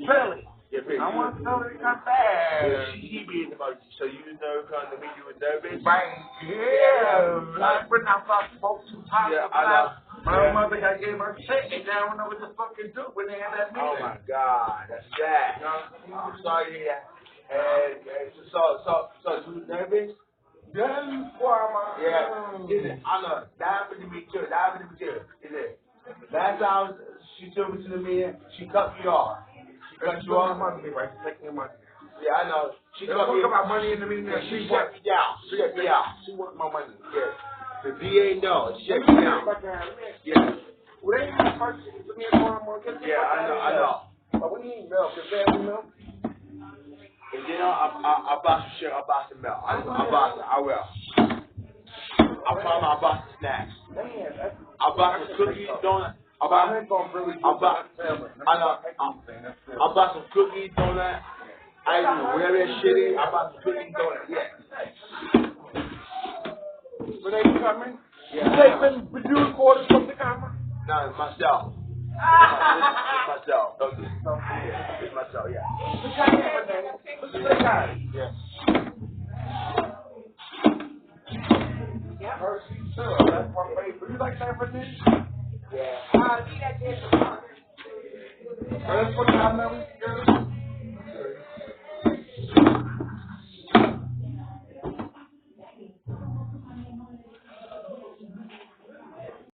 Really? I want to know that he got bad. He being about you, so you know kind of when you were nervous? Right, yeah. Like, when I spoke to Pop about my mother got gave her shit, and now I don't know what to fucking do when they had that meeting. Oh my God, that's bad. I'm sorry to hear that. And so you nervous? Yeah, is it? I know. That happened to me too. Is it? Last time she took me to the meeting, she cut me off. She cut you off. Money, right? She's taking your money. Yeah, I know. She cut me off. About money in the meeting. Yeah, she shut me down. She wants my money. Yeah. The VA no, she shut me down. Yeah. Well, they ain't first to me and yeah, I know. But we need milk. Is there any milk? And then I'll buy some shit. I'll buy some milk. I will. I'll probably buy some snacks. I'll buy some cookies, donuts. I'll buy some cookies, donuts. I don't know where that shit is. I'll buy some cookies, donuts. Yeah. When they coming? Yeah. Would you record from the camera? No, it's myself. It's myself. Don't do it. Yeah, it's myself, yeah. Yeah. Mercy, sure. That's my favorite. You like San Francisco? Yeah. Let's put it out there.